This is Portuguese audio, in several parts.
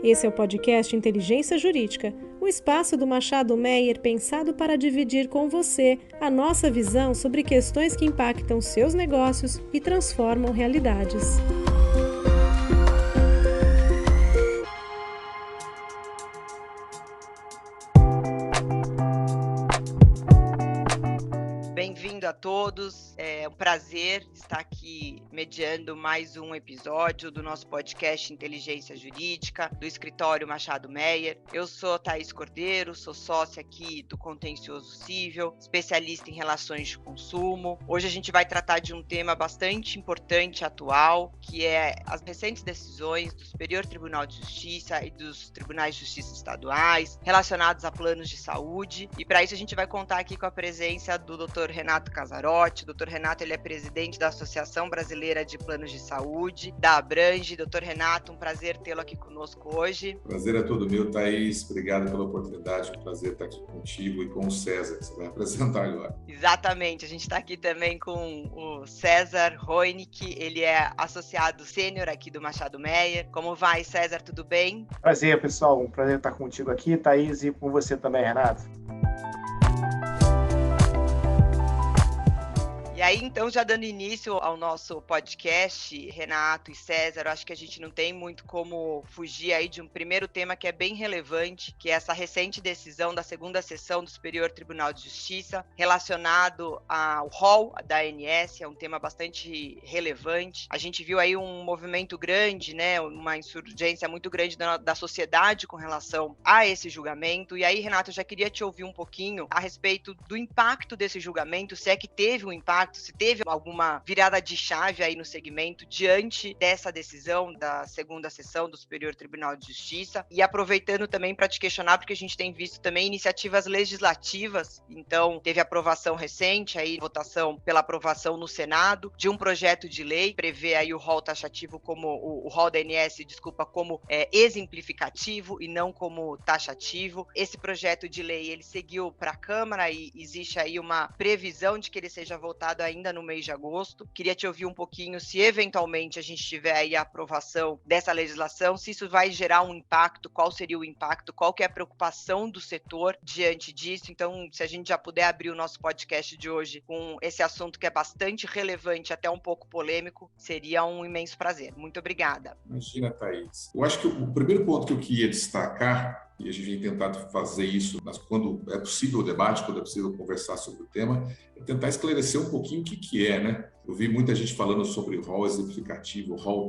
Esse é o podcast Inteligência Jurídica, o espaço do Machado Meyer pensado para dividir com você a nossa visão sobre questões que impactam seus negócios e transformam realidades. Bem-vindo a todos, é um prazer estar aqui mediando mais um episódio do nosso podcast Inteligência Jurídica, do escritório Machado Meyer. Eu sou Thaís Cordeiro, sou sócia aqui do Contencioso Cível, especialista em relações de consumo. Hoje a gente vai tratar de um tema bastante importante e atual, que é as recentes decisões do Superior Tribunal de Justiça e dos Tribunais de Justiça estaduais relacionados a planos de saúde. E para isso a gente vai contar aqui com a presença do Dr. Renato Casarotti. O Dr. Renato, ele é presidente da Associação Brasileira de Planos de Saúde, da Abrange. Dr. Renato, um prazer tê-lo aqui conosco hoje. Prazer é todo meu, Thaís. Obrigado pela oportunidade. Um prazer estar aqui contigo e com o César, que você vai apresentar agora. Exatamente. A gente está aqui também com o César Roinick. Ele é associado sênior aqui do Machado Meyer. Como vai, César? Tudo bem? Prazer, pessoal. Um prazer estar contigo aqui, Thaís, e com você também, Renato. E aí, então, já dando início ao nosso podcast, Renato e César, eu acho que a gente não tem muito como fugir aí de um primeiro tema que é bem relevante, que é essa recente decisão da segunda sessão do Superior Tribunal de Justiça relacionado ao rol da ANS, é um tema bastante relevante. A gente viu aí um movimento grande, né, uma insurgência muito grande da sociedade com relação a esse julgamento. E aí, Renato, eu já queria te ouvir um pouquinho a respeito do impacto desse julgamento, se é que teve um impacto, se teve alguma virada de chave aí no segmento diante dessa decisão da segunda sessão do Superior Tribunal de Justiça, e aproveitando também para te questionar, porque a gente tem visto também iniciativas legislativas. Então teve aprovação recente, aí votação pela aprovação no Senado de um projeto de lei, prevê aí o rol taxativo como o rol da ANS, como exemplificativo e não como taxativo. Esse projeto de lei, ele seguiu para a Câmara e existe aí uma previsão de que ele seja votado ainda no mês de agosto. Queria te ouvir um pouquinho se eventualmente a gente tiver aí a aprovação dessa legislação, se isso vai gerar um impacto, qual seria o impacto, qual que é a preocupação do setor diante disso. Então, se a gente já puder abrir o nosso podcast de hoje com esse assunto que é bastante relevante, até um pouco polêmico, seria um imenso prazer. Muito obrigada. Imagina, Thaís. Eu acho que o primeiro ponto que eu queria destacar, e a gente tem tentado fazer isso, mas quando é possível o debate, quando é possível conversar sobre o tema, é tentar esclarecer um pouquinho o que é, né? Eu vi muita gente falando sobre o rol exemplificativo, o rol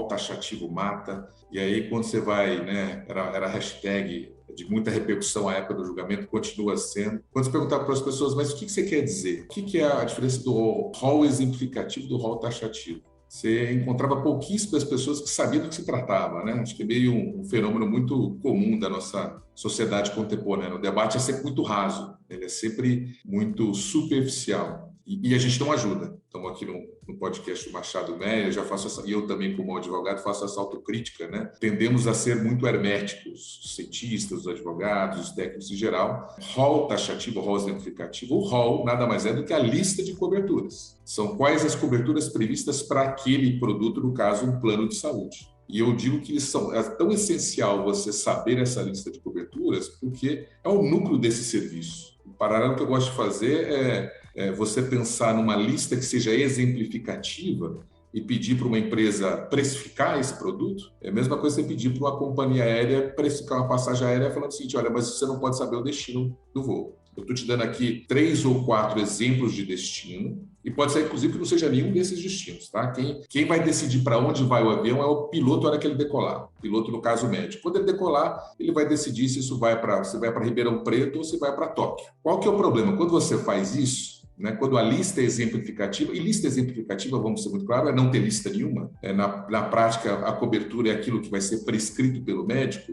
taxativo mata, e aí quando você vai, né, era hashtag de muita repercussão à época do julgamento, continua sendo. Quando você perguntar para as pessoas, mas o que você quer dizer? O que é a diferença do rol exemplificativo do rol taxativo? Você encontrava pouquíssimas pessoas que sabiam do que se tratava, né? Acho que é meio um fenômeno muito comum da nossa sociedade contemporânea. O debate é sempre muito raso, ele é sempre muito superficial. E a gente não ajuda. Estamos aqui no podcast do Machado Meyer, e eu também, como advogado, faço essa autocrítica, né? Tendemos a ser muito herméticos, os cientistas, os advogados, os técnicos em geral. Rol taxativo, rol exemplificativo. O rol nada mais é do que a lista de coberturas. São quais as coberturas previstas para aquele produto, no caso, um plano de saúde. E eu digo que é tão essencial você saber essa lista de coberturas, porque é o núcleo desse serviço. O paralelo que eu gosto de fazer é você pensar numa lista que seja exemplificativa e pedir para uma empresa precificar esse produto. É a mesma coisa que você pedir para uma companhia aérea precificar uma passagem aérea falando assim, olha, mas você não pode saber o destino do voo. Eu estou te dando aqui 3 ou 4 exemplos de destino, e pode ser, inclusive, que não seja nenhum desses destinos, tá? Quem vai decidir para onde vai o avião é o piloto na hora que ele decolar. O piloto, no caso, médico. Quando ele decolar, ele vai decidir se você vai para Ribeirão Preto ou se vai para Tóquio. Qual que é o problema? Quando você faz isso, né, quando a lista é exemplificativa, e lista exemplificativa, vamos ser muito claros, é não ter lista nenhuma. Na prática, a cobertura é aquilo que vai ser prescrito pelo médico,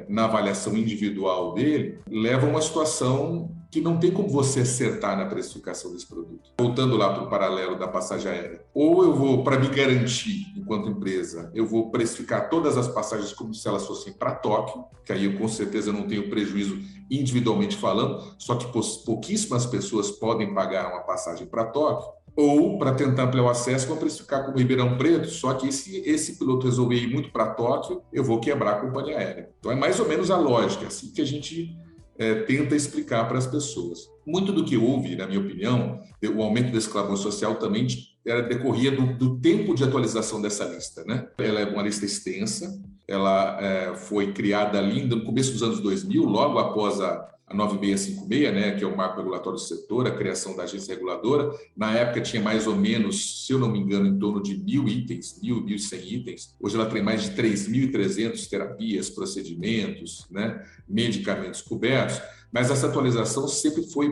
na avaliação individual dele, leva a uma situação que não tem como você acertar na precificação desse produto. Voltando lá para o paralelo da passagem aérea. Ou eu vou, para me garantir, enquanto empresa, eu vou precificar todas as passagens como se elas fossem para Tóquio, que aí eu com certeza não tenho prejuízo individualmente falando, só que pouquíssimas pessoas podem pagar uma passagem para Tóquio. ou para tentar ampliar o acesso, vão precificar como Ribeirão Preto, só que se esse piloto resolver ir muito para Tóquio, eu vou quebrar a companhia aérea. Então é mais ou menos a lógica, assim que a gente tenta explicar para as pessoas. Muito do que houve, na minha opinião, o aumento desse clamor social também decorria do tempo de atualização dessa lista, né? Ela é uma lista extensa, ela foi criada ali no começo dos anos 2000, logo após a 9656, né, que é o marco regulatório do setor, a criação da agência reguladora. Na época tinha mais ou menos, se eu não me engano, em torno de 1.000 itens, 1.100 itens. Hoje ela tem mais de 3.300 terapias, procedimentos, né, medicamentos cobertos. Mas essa atualização sempre foi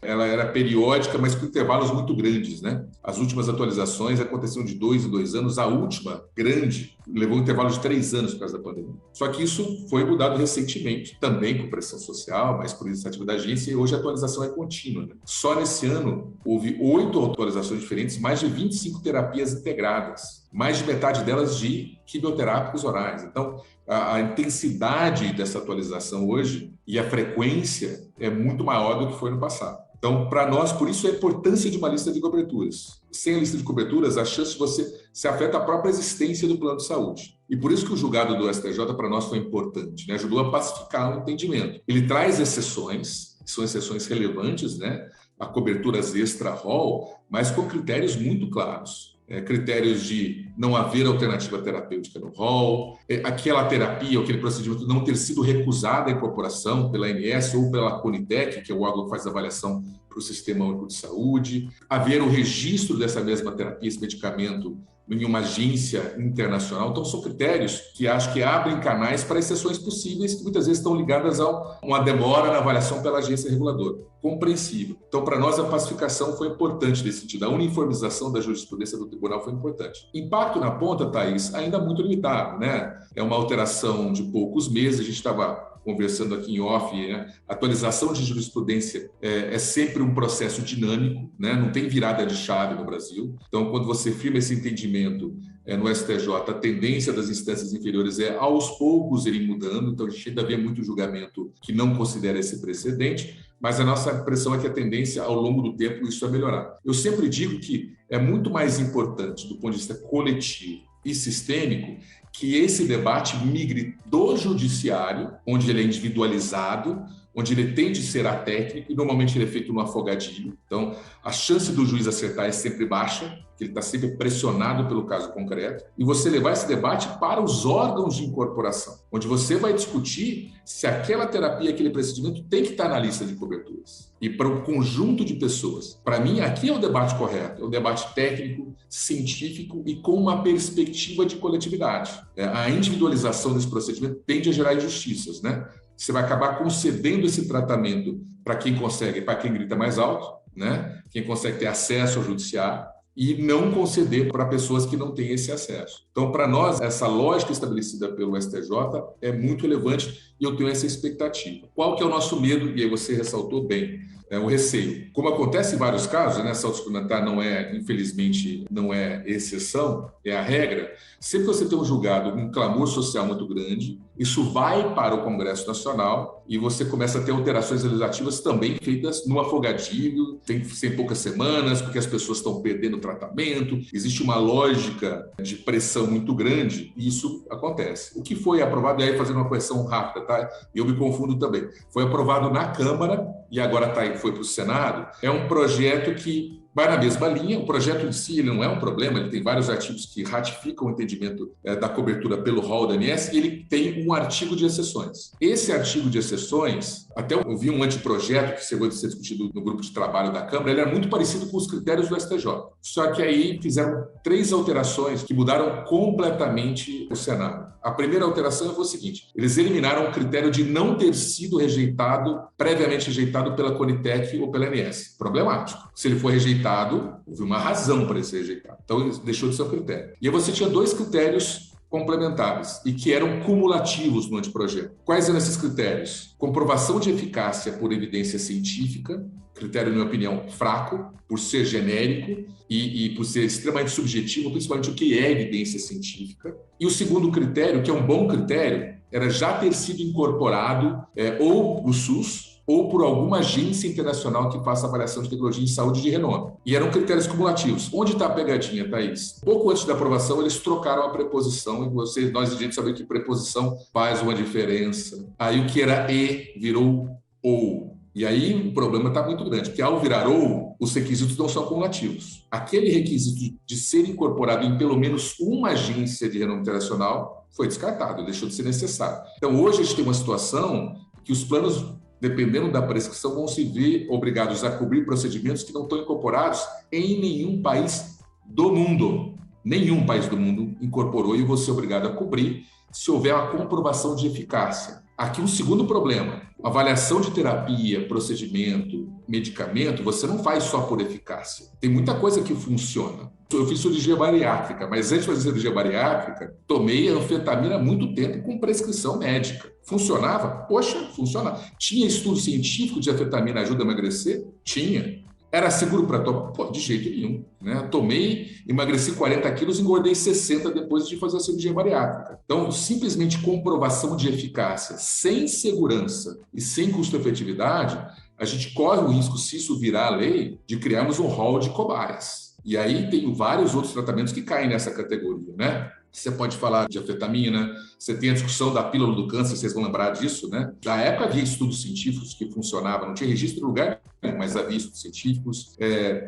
ela era periódica, mas com intervalos muito grandes, né? As últimas atualizações aconteceram de 2 em 2 anos, a última, grande, levou um intervalo de 3 anos por causa da pandemia. Só que isso foi mudado recentemente, também por pressão social, mas por iniciativa da agência, e hoje a atualização é contínua, né? Só nesse ano houve 8 atualizações diferentes, mais de 25 terapias integradas, mais de metade delas de quimioterápicos orais. Então, a intensidade dessa atualização hoje e a frequência é muito maior do que foi no passado. Então, para nós, por isso a importância de uma lista de coberturas. Sem a lista de coberturas, a chance de você se afeta a própria existência do plano de saúde. E por isso que o julgado do STJ para nós foi importante, né? Ajudou a pacificar o entendimento. Ele traz exceções, são exceções relevantes, né? A coberturas extra-rol, mas com critérios muito claros. Critérios de não haver alternativa terapêutica no rol, aquela terapia ou aquele procedimento não ter sido recusado à incorporação pela ANS ou pela Conitec, que é o órgão que faz a avaliação para o Sistema Único de Saúde, haver o registro dessa mesma terapia, esse medicamento, em uma agência internacional. Então, são critérios que acho que abrem canais para exceções possíveis, que muitas vezes estão ligadas a uma demora na avaliação pela agência reguladora. Compreensível. Então, para nós, a pacificação foi importante nesse sentido. A uniformização da jurisprudência do tribunal foi importante. Impacto na ponta, Thaís, ainda muito limitado, né? É uma alteração de poucos meses. A gente estava conversando aqui em off, né? Atualização de jurisprudência é sempre um processo dinâmico, né? Não tem virada de chave no Brasil. Então, quando você firma esse entendimento no STJ, a tendência das instâncias inferiores é aos poucos irem mudando. Então, a gente ainda vê muito julgamento que não considera esse precedente, mas a nossa impressão é que a tendência, ao longo do tempo, isso vai melhorar. Eu sempre digo que é muito mais importante, do ponto de vista coletivo e sistêmico, que esse debate migre do judiciário, onde ele é individualizado, onde ele tem de ser atécnico, e normalmente ele é feito no afogadilho. Então, a chance do juiz acertar é sempre baixa, que ele está sempre pressionado pelo caso concreto, e você levar esse debate para os órgãos de incorporação, onde você vai discutir se aquela terapia, aquele procedimento tem que estar na lista de coberturas. E para um conjunto de pessoas. Para mim, aqui é o debate correto, é o debate técnico, científico e com uma perspectiva de coletividade. A individualização desse procedimento tende a gerar injustiças, né? Você vai acabar concedendo esse tratamento para quem consegue, para quem grita mais alto, né? Quem consegue ter acesso ao judiciário, e não conceder para pessoas que não têm esse acesso. Então, para nós, essa lógica estabelecida pelo STJ é muito relevante e eu tenho essa expectativa. Qual que é o nosso medo? E aí você ressaltou bem, o receio. Como acontece em vários casos, né, saúde suplementar infelizmente, não é exceção, é a regra. Sempre que você tem um julgado, um clamor social muito grande, isso vai para o Congresso Nacional e você começa a ter alterações legislativas também feitas no afogadilho, sem poucas semanas, porque as pessoas estão perdendo o tratamento, existe uma lógica de pressão muito grande e isso acontece. O que foi aprovado, e aí fazendo uma correção rápida, tá? Eu me confundo também. Foi aprovado na Câmara e agora foi para o Senado. É um projeto que vai na mesma linha. O projeto em si ele não é um problema, ele tem vários artigos que ratificam o entendimento da cobertura pelo rol da ANS e ele tem um artigo de exceções. Esse artigo de exceções, até eu vi um anteprojeto que chegou a ser discutido no grupo de trabalho da Câmara, ele era muito parecido com os critérios do STJ. Só que aí fizeram 3 alterações que mudaram completamente o cenário. A primeira alteração foi o seguinte: eles eliminaram o critério de não ter sido previamente rejeitado pela Conitec ou pela ANS. Problemático. Se ele for rejeitado, houve uma razão para ele ser rejeitado. Então, ele deixou de ser um critério. E aí você tinha 2 critérios complementares e que eram cumulativos no anteprojeto. Quais eram esses critérios? Comprovação de eficácia por evidência científica, critério, na minha opinião, fraco, por ser genérico e por ser extremamente subjetivo, principalmente o que é evidência científica. E o segundo critério, que é um bom critério, era já ter sido incorporado ou no SUS ou por alguma agência internacional que faça avaliação de tecnologia em saúde de renome. E eram critérios cumulativos. Onde está a pegadinha, Thaís? Pouco antes da aprovação, eles trocaram a preposição, e nós, a gente sabe que preposição faz uma diferença. Aí o que era e virou ou. E aí o problema está muito grande, porque ao virar ou, os requisitos não são cumulativos. Aquele requisito de ser incorporado em pelo menos uma agência de renome internacional foi descartado, deixou de ser necessário. Então hoje a gente tem uma situação que os planos, dependendo da prescrição, vão se ver obrigados a cobrir procedimentos que não estão incorporados em nenhum país do mundo. Nenhum país do mundo incorporou e você é obrigado a cobrir se houver uma comprovação de eficácia. Aqui um segundo problema, avaliação de terapia, procedimento, medicamento, você não faz só por eficácia. Tem muita coisa que funciona. Eu fiz cirurgia bariátrica, mas antes de fazer cirurgia bariátrica, tomei anfetamina há muito tempo com prescrição médica. Funcionava? Poxa, funcionava. Tinha estudo científico de anfetamina ajuda a emagrecer? Tinha. Era seguro para tomar? Pô, de jeito nenhum. Né? Tomei, emagreci 40 quilos, engordei 60 depois de fazer a cirurgia bariátrica. Então, simplesmente comprovação de eficácia, sem segurança e sem custo-efetividade, a gente corre o risco, se isso virar a lei, de criarmos um rol de cobaias. E aí tem vários outros tratamentos que caem nessa categoria, né? Você pode falar de anfetamina, você tem a discussão da pílula do câncer, vocês vão lembrar disso, né? Na época havia estudos científicos que funcionavam, não tinha registro em lugar nenhum, mas havia estudos científicos.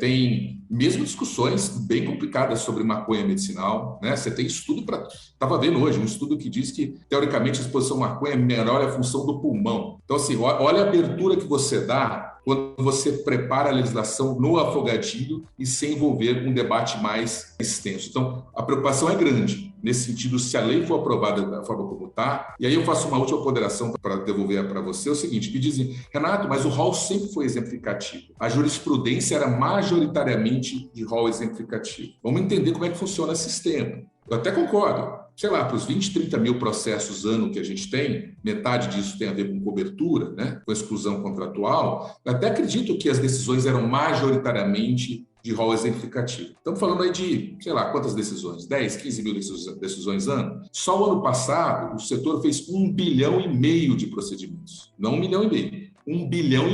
Tem mesmo discussões bem complicadas sobre maconha medicinal, né? Você tem estudo para... Estava vendo hoje um estudo que diz que, teoricamente, a exposição à maconha melhora a função do pulmão. Então, assim, olha a abertura que você dá quando você prepara a legislação no afogadilho e sem envolver um debate mais extenso. Então, a preocupação é grande. Nesse sentido, se a lei for aprovada da forma como está, e aí eu faço uma última ponderação para devolver para você, é o seguinte, que dizem, Renato, mas o rol sempre foi exemplificativo. A jurisprudência era majoritariamente de rol exemplificativo. Vamos entender como é que funciona o sistema. Eu até concordo. Sei lá, para os 20, 30 mil processos ano que a gente tem, metade disso tem a ver com cobertura, né, com exclusão contratual, eu até acredito que as decisões eram majoritariamente de rol exemplificativo. Estamos falando aí de, sei lá, quantas decisões? 10, 15 mil decisões ano? Só o ano passado, o setor fez 1,5 bilhão de procedimentos. Não 1,5 milhão. 1,5 bilhão.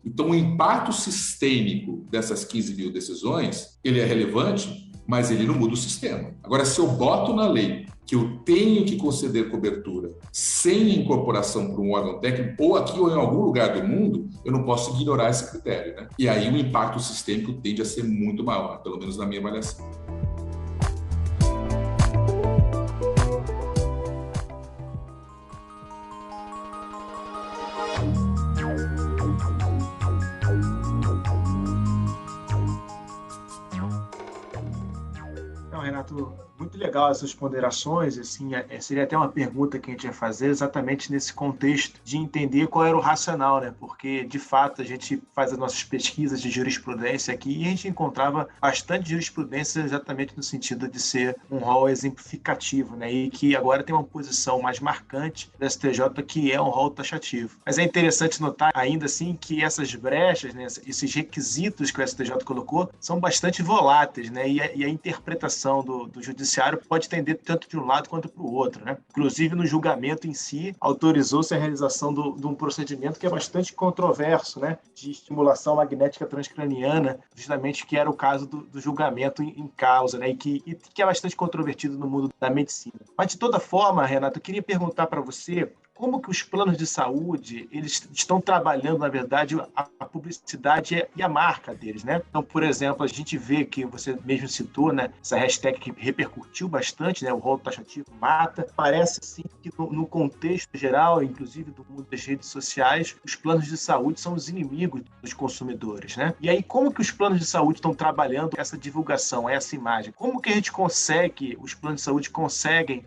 Então, o impacto sistêmico dessas 15 mil decisões, ele é relevante, mas ele não muda o sistema. Agora, se eu boto na lei que eu tenho que conceder cobertura sem incorporação para um órgão técnico, ou aqui ou em algum lugar do mundo, eu não posso ignorar esse critério, né? E aí o impacto sistêmico tende a ser muito maior, pelo menos na minha avaliação. Renato, muito legal essas ponderações, assim, seria até uma pergunta que a gente ia fazer exatamente nesse contexto de entender qual era o racional, né? Porque, de fato, a gente faz as nossas pesquisas de jurisprudência aqui e a gente encontrava bastante jurisprudência exatamente no sentido de ser um rol exemplificativo, né? E que agora tem uma posição mais marcante do STJ, que é um rol taxativo. Mas é interessante notar, ainda assim, que essas brechas, né, esses requisitos que o STJ colocou, são bastante voláteis, né? E a interpretação do judiciário pode tender tanto de um lado quanto para o outro, né? Inclusive, no julgamento em si, autorizou-se a realização de um procedimento que é bastante controverso, né? De estimulação magnética transcraniana, justamente que era o caso do julgamento em causa, né? E que é bastante controvertido no mundo da medicina. Mas, de toda forma, Renato, eu queria perguntar para você como que os planos de saúde eles estão trabalhando, na verdade, a publicidade e a marca deles, né? Então, por exemplo, a gente vê que você mesmo citou, né, essa hashtag que repercutiu bastante, né, o rol taxativo mata. Parece, sim, que no contexto geral, inclusive do mundo das redes sociais, os planos de saúde são os inimigos dos consumidores, né? E aí, como que os planos de saúde estão trabalhando essa divulgação, essa imagem? Como que a gente consegue, os planos de saúde conseguem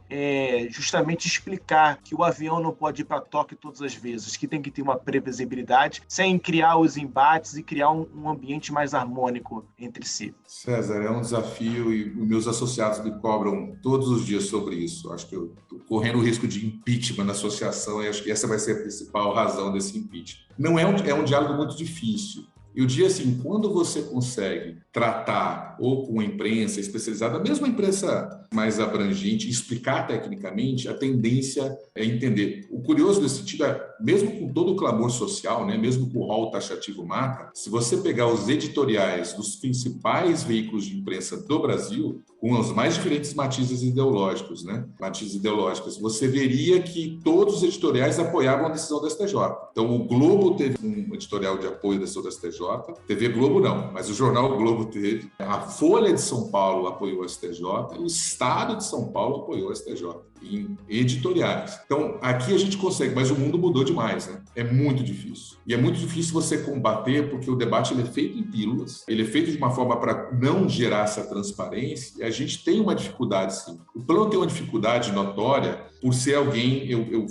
justamente explicar que o avião não pode ir para Tóquio todas as vezes, que tem que ter uma previsibilidade, sem criar os embates e criar um ambiente mais harmônico entre si? César, é um desafio e meus associados me cobram todos os dias sobre isso. Acho que eu estou correndo o risco de impeachment na associação e acho que essa vai ser a principal razão desse impeachment. Não é um diálogo muito difícil. Eu diria assim, quando você consegue tratar ou com a imprensa especializada, mesmo a imprensa mais abrangente, explicar tecnicamente, a tendência é entender. O curioso nesse sentido é, mesmo com todo o clamor social, né, mesmo com o rol taxativo mata, se você pegar os editoriais dos principais veículos de imprensa do Brasil, com os mais diferentes matizes ideológicos, né? Matizes ideológicos, você veria que todos os editoriais apoiavam a decisão da STJ. Então, o Globo teve um editorial de apoio da decisão da STJ, TV Globo não, mas o jornal o Globo teve, a Folha de São Paulo apoiou a STJ, o Estado de São Paulo apoiou a STJ, em editoriais. Então, aqui a gente consegue, mas o mundo mudou demais, né? É muito difícil. E é muito difícil você combater, porque o debate ele é feito em pílulas, ele é feito de uma forma para não gerar essa transparência, e a gente tem uma dificuldade, sim. O plano tem uma dificuldade notória por ser alguém, eu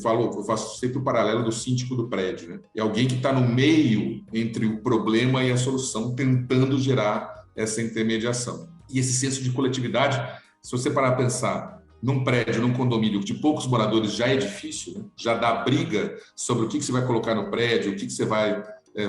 faço sempre o paralelo do síndico do prédio, né? É alguém que está no meio entre o problema e a solução, tentando gerar essa intermediação. E esse senso de coletividade, se você parar a pensar, num prédio, num condomínio de poucos moradores já é difícil, né? Já dá briga sobre o que você vai colocar no prédio, o que você vai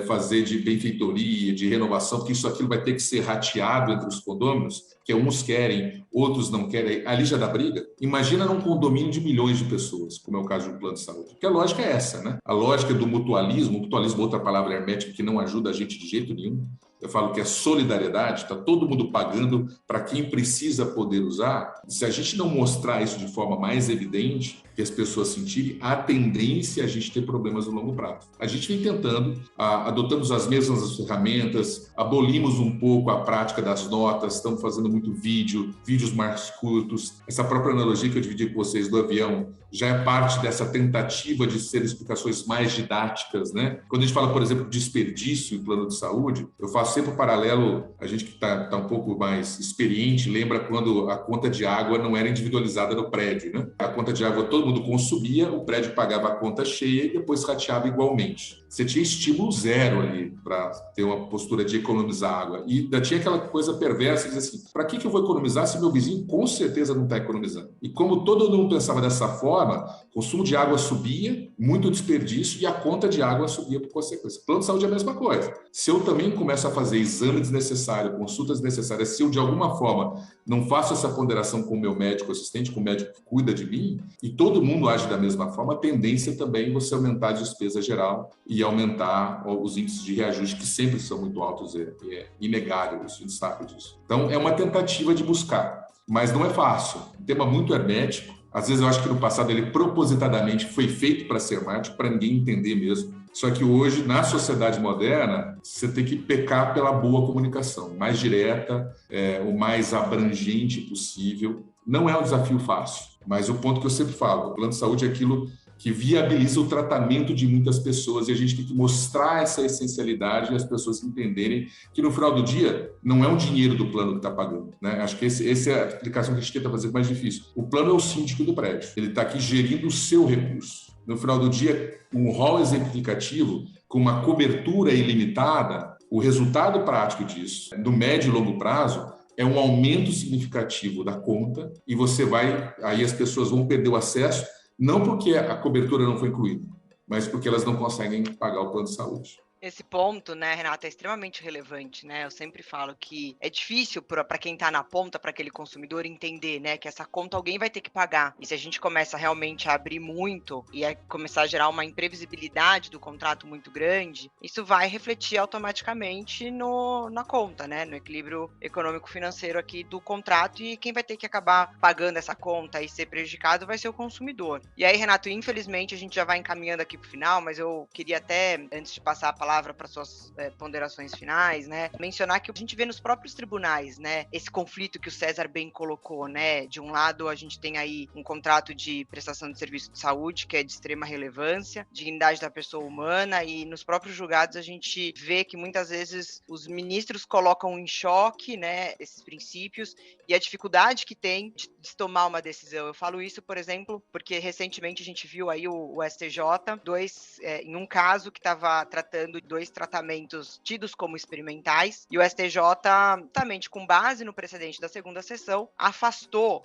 fazer de benfeitoria, de renovação, porque isso aquilo vai ter que ser rateado entre os condôminos, que uns querem, outros não querem, ali já dá briga. Imagina num condomínio de milhões de pessoas, como é o caso de um plano de saúde. Porque a lógica é essa, né? A lógica do mutualismo é outra palavra hermética que não ajuda a gente de jeito nenhum. Eu falo que é solidariedade, está todo mundo pagando para quem precisa poder usar. Se a gente não mostrar isso de forma mais evidente, que as pessoas sentirem, a tendência é a gente ter problemas no longo prazo. A gente vem tentando, adotamos as mesmas ferramentas, abolimos um pouco a prática das notas, estamos fazendo muito vídeos mais curtos. Essa própria analogia que eu dividi com vocês do avião já é parte dessa tentativa de ser explicações mais didáticas, né? Quando a gente fala, por exemplo, de desperdício em plano de saúde, eu faço sempre o paralelo, a gente que está um pouco mais experiente, lembra quando a conta de água não era individualizada no prédio, né? A conta de água todo mundo consumia, o prédio pagava a conta cheia e depois rateava igualmente. Você tinha estímulo zero ali para ter uma postura de economizar água. E ainda tinha aquela coisa perversa, de dizer assim, para que eu vou economizar se meu vizinho com certeza não está economizando? E como todo mundo pensava dessa forma, o consumo de água subia, muito desperdício, e a conta de água subia por consequência. Plano de saúde é a mesma coisa. Se eu também começo a fazer exame desnecessário, consultas desnecessárias, se eu de alguma forma não faço essa ponderação com o meu médico assistente, com o médico que cuida de mim, e todo mundo age da mesma forma, a tendência também é você aumentar a despesa geral e aumentar os índices de reajuste, que sempre são muito altos, é inegável, isso, a gente sabe disso. Então, é uma tentativa de buscar, mas não é fácil. Um tema muito hermético. Às vezes eu acho que no passado ele propositadamente foi feito para ser hermético, para ninguém entender mesmo. Só que hoje, na sociedade moderna, você tem que pecar pela boa comunicação, mais direta, o mais abrangente possível. Não é um desafio fácil, mas o ponto que eu sempre falo, o plano de saúde é aquilo que viabiliza o tratamento de muitas pessoas, e a gente tem que mostrar essa essencialidade e as pessoas entenderem que no final do dia não é o dinheiro do plano que está pagando, né? Acho que essa é a explicação que a gente tenta fazer mais difícil. O plano é o síndico do prédio, ele está aqui gerindo o seu recurso. No final do dia, um rol exemplificativo com uma cobertura ilimitada, o resultado prático disso, no médio e longo prazo, é um aumento significativo da conta, e aí as pessoas vão perder o acesso, não porque a cobertura não foi incluída, mas porque elas não conseguem pagar o plano de saúde. Esse ponto, né, Renata, é extremamente relevante, né? Eu sempre falo que é difícil para quem está na ponta, para aquele consumidor entender, né, que essa conta alguém vai ter que pagar. E se a gente começa realmente a abrir muito e a começar a gerar uma imprevisibilidade do contrato muito grande, isso vai refletir automaticamente na conta, né, no equilíbrio econômico-financeiro aqui do contrato, e quem vai ter que acabar pagando essa conta e ser prejudicado vai ser o consumidor. E aí, Renato, infelizmente a gente já vai encaminhando aqui para o final, mas eu queria até, antes de passar a palavra para suas ponderações finais, né, mencionar que a gente vê nos próprios tribunais, né, esse conflito que o César bem colocou, né, de um lado a gente tem aí um contrato de prestação de serviço de saúde que é de extrema relevância, dignidade da pessoa humana, e nos próprios julgados a gente vê que muitas vezes os ministros colocam em choque, né, esses princípios e a dificuldade que tem de tomar uma decisão. Eu falo isso, por exemplo, porque recentemente a gente viu aí o STJ, em um caso que estava tratando 2 tratamentos tidos como experimentais, e o STJ, justamente com base no precedente da segunda sessão, afastou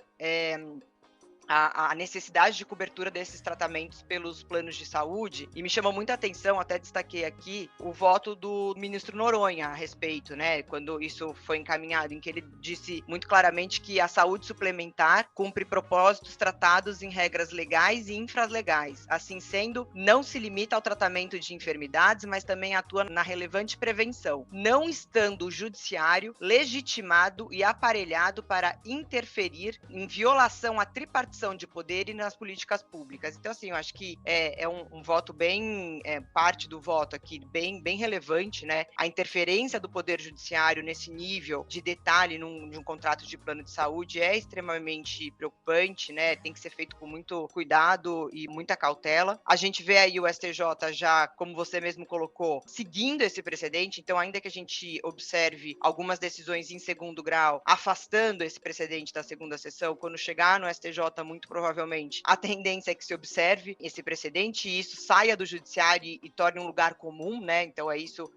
a necessidade de cobertura desses tratamentos pelos planos de saúde, e me chamou muita atenção, até destaquei aqui, o voto do ministro Noronha a respeito, né, quando isso foi encaminhado, em que ele disse muito claramente que a saúde suplementar cumpre propósitos tratados em regras legais e infralegais. Assim sendo, não se limita ao tratamento de enfermidades, mas também atua na relevante prevenção, não estando o judiciário legitimado e aparelhado para interferir em violação à tripartição de poder e nas políticas públicas. Então, assim, eu acho que é um voto bem, parte do voto aqui, bem relevante, né? A interferência do poder judiciário nesse nível de detalhe de um contrato de plano de saúde é extremamente preocupante, né? Tem que ser feito com muito cuidado e muita cautela. A gente vê aí o STJ já, como você mesmo colocou, seguindo esse precedente, então ainda que a gente observe algumas decisões em segundo grau, afastando esse precedente da segunda sessão, quando chegar no STJ, muito provavelmente, a tendência é que se observe esse precedente e isso saia do judiciário e torne um lugar comum, né? Então é isso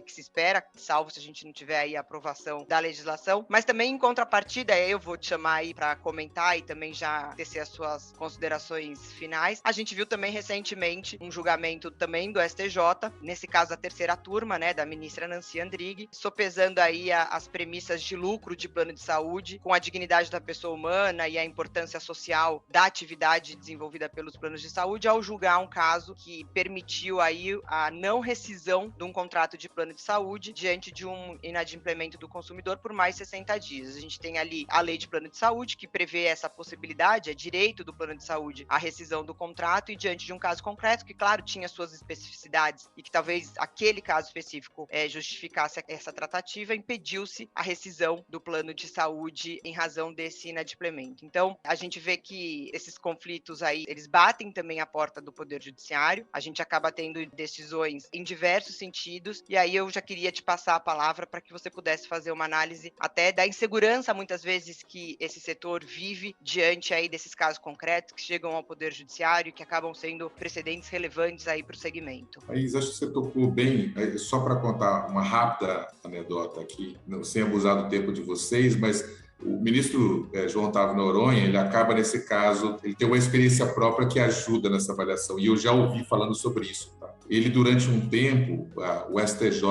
que se espera, salvo se a gente não tiver aí a aprovação da legislação. Mas também em contrapartida, eu vou te chamar aí para comentar e também já tecer as suas considerações finais. A gente viu também recentemente um julgamento também do STJ, nesse caso a terceira turma, né, da ministra Nancy Andrighi, sopesando aí as premissas de lucro de plano de saúde com a dignidade da pessoa humana e a importância social da atividade desenvolvida pelos planos de saúde, ao julgar um caso que permitiu aí a não rescisão de um contrato de plano de saúde diante de um inadimplemento do consumidor por mais 60 dias. A gente tem ali a lei de plano de saúde que prevê essa possibilidade, é direito do plano de saúde a rescisão do contrato, e diante de um caso concreto que, claro, tinha suas especificidades e que talvez aquele caso específico justificasse essa tratativa, impediu-se a rescisão do plano de saúde em razão desse inadimplemento. Então, a gente vê que esses conflitos aí, eles batem também a porta do Poder Judiciário, a gente acaba tendo decisões em diversos sentidos, e aí eu já queria te passar a palavra para que você pudesse fazer uma análise até da insegurança, muitas vezes, que esse setor vive diante aí desses casos concretos que chegam ao Poder Judiciário e que acabam sendo precedentes relevantes aí para o segmento. Acho que você tocou bem, só para contar uma rápida anedota aqui, não sem abusar do tempo de vocês, mas o ministro João Otávio Noronha, ele acaba nesse caso, ele tem uma experiência própria que ajuda nessa avaliação, e eu já ouvi falando sobre isso. Tá? Ele, durante um tempo, o STJ,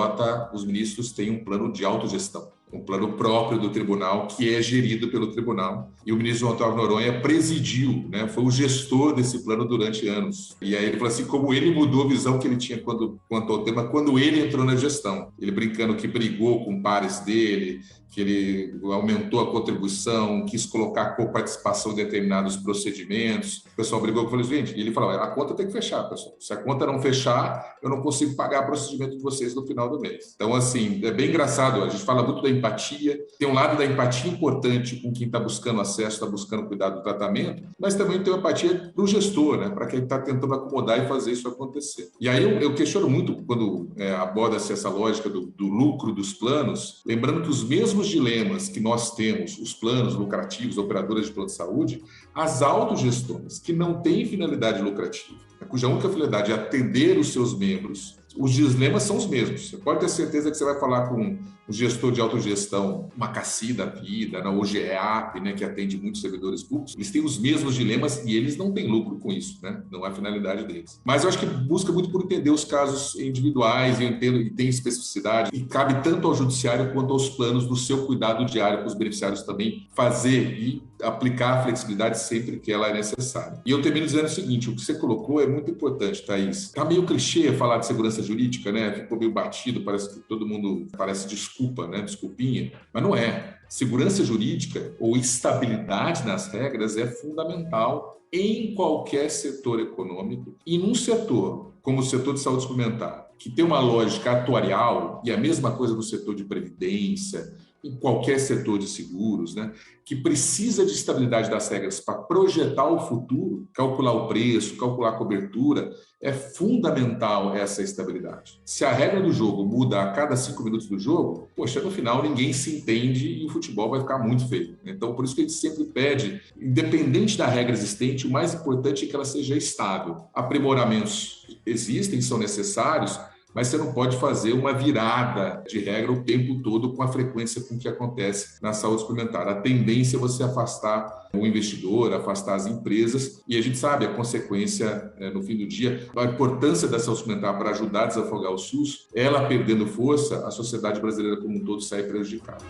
os ministros têm um plano de autogestão, um plano próprio do tribunal, que é gerido pelo tribunal. E o ministro João Otávio Noronha presidiu, né, foi o gestor desse plano durante anos. E aí ele falou assim, como ele mudou a visão que ele tinha quanto ao tema, quando ele entrou na gestão. Ele brincando que brigou com pares dele, que ele aumentou a contribuição, quis colocar coparticipação em determinados procedimentos. O pessoal brigou e falou, gente, e ele falou, a conta tem que fechar, pessoal. Se a conta não fechar, eu não consigo pagar o procedimento de vocês no final do mês. Então, assim, é bem engraçado, a gente fala muito da empatia, tem um lado da empatia importante com quem está buscando acesso, está buscando cuidar do tratamento, mas também tem uma empatia para o gestor, né, para quem está tentando acomodar e fazer isso acontecer. E aí eu questiono muito quando aborda-se essa lógica do lucro dos planos, lembrando que os mesmos dilemas que nós temos, os planos lucrativos, operadoras de plano de saúde, as autogestoras, que não têm finalidade lucrativa, cuja única finalidade é atender os seus membros, os dilemas são os mesmos. Você pode ter certeza que você vai falar com o gestor de autogestão, uma Cassi da vida, na OGEAP, né, que atende muitos servidores públicos, eles têm os mesmos dilemas e eles não têm lucro com isso, né? Não é a finalidade deles. Mas eu acho que busca muito por entender os casos individuais, e tem especificidade, e cabe tanto ao judiciário quanto aos planos do seu cuidado diário para os beneficiários também fazer e aplicar a flexibilidade sempre que ela é necessária. E eu termino dizendo o seguinte, o que você colocou é muito importante, Thaís. Está meio clichê falar de segurança jurídica, né? Ficou meio batido, parece que todo mundo parece desculpa, né? Desculpinha, mas não é. Segurança jurídica ou estabilidade nas regras é fundamental em qualquer setor econômico, e num setor como o setor de saúde suplementar, que tem uma lógica atuarial, e a mesma coisa no setor de previdência, em qualquer setor de seguros, né, que precisa de estabilidade das regras para projetar o futuro, calcular o preço, calcular a cobertura, é fundamental essa estabilidade. Se a regra do jogo muda a cada 5 minutos do jogo, poxa, no final ninguém se entende e o futebol vai ficar muito feio. Então, por isso que a gente sempre pede, independente da regra existente, o mais importante é que ela seja estável. Aprimoramentos existem, são necessários, mas você não pode fazer uma virada de regra o tempo todo com a frequência com que acontece na saúde suplementar. A tendência é você afastar o investidor, afastar as empresas, e a gente sabe a consequência no fim do dia, a importância da saúde suplementar para ajudar a desafogar o SUS, ela perdendo força, a sociedade brasileira como um todo sai prejudicada.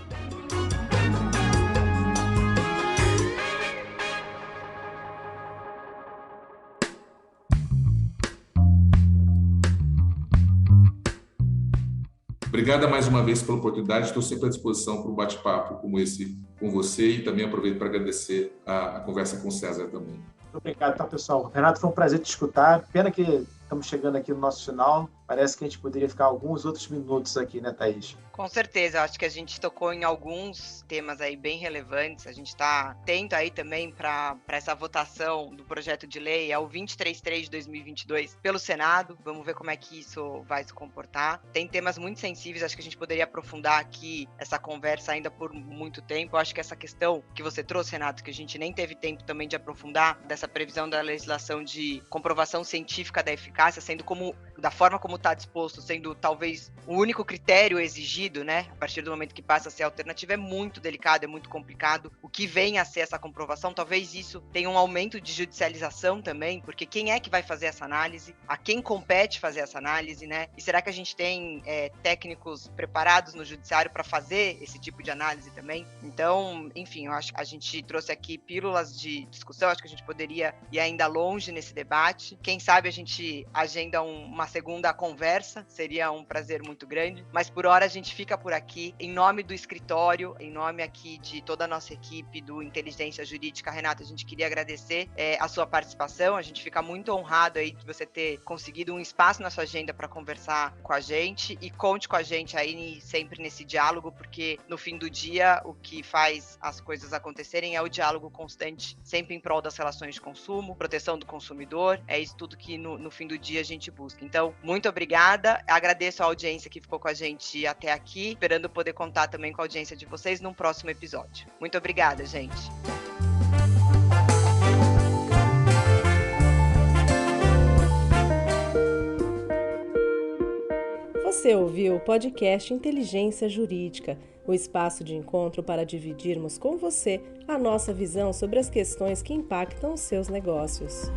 Obrigado mais uma vez pela oportunidade, estou sempre à disposição para um bate-papo como esse com você e também aproveito para agradecer a conversa com o César também. Muito obrigado, tá, pessoal. Renato, foi um prazer te escutar. Pena que estamos chegando aqui no nosso final. Parece que a gente poderia ficar alguns outros minutos aqui, né, Thaís? Com certeza, eu acho que a gente tocou em alguns temas aí bem relevantes. A gente está atento aí também para essa votação do projeto de lei, é o 233 de 2022 pelo Senado. Vamos ver como é que isso vai se comportar. Tem temas muito sensíveis, acho que a gente poderia aprofundar aqui essa conversa ainda por muito tempo. Eu acho que essa questão que você trouxe, Renato, que a gente nem teve tempo também de aprofundar, dessa previsão da legislação de comprovação científica da eficácia, sendo como, da forma como está disposto, sendo talvez o único critério exigido, né? A partir do momento que passa a ser alternativa, é muito delicado, é muito complicado. O que vem a ser essa comprovação, talvez isso tenha um aumento de judicialização também, porque quem é que vai fazer essa análise? A quem compete fazer essa análise, né? E será que a gente tem técnicos preparados no judiciário para fazer esse tipo de análise também? Então, enfim, eu acho que a gente trouxe aqui pílulas de discussão, acho que a gente poderia ir ainda longe nesse debate. Quem sabe a gente agenda uma segunda conversa, seria um prazer muito grande, mas por hora a gente fica por aqui. Em nome do escritório, em nome aqui de toda a nossa equipe do Inteligência Jurídica, Renata, a gente queria agradecer a sua participação. A gente fica muito honrado aí de você ter conseguido um espaço na sua agenda para conversar com a gente, e conte com a gente aí sempre nesse diálogo, porque no fim do dia o que faz as coisas acontecerem é o diálogo constante, sempre em prol das relações de consumo, proteção do consumidor, é isso tudo que no fim do dia a gente busca. Então, muito obrigada, agradeço a audiência que ficou com a gente até aqui, esperando poder contar também com a audiência de vocês num próximo episódio. Muito obrigada, gente. Você ouviu o podcast Inteligência Jurídica, o espaço de encontro para dividirmos com você a nossa visão sobre as questões que impactam os seus negócios.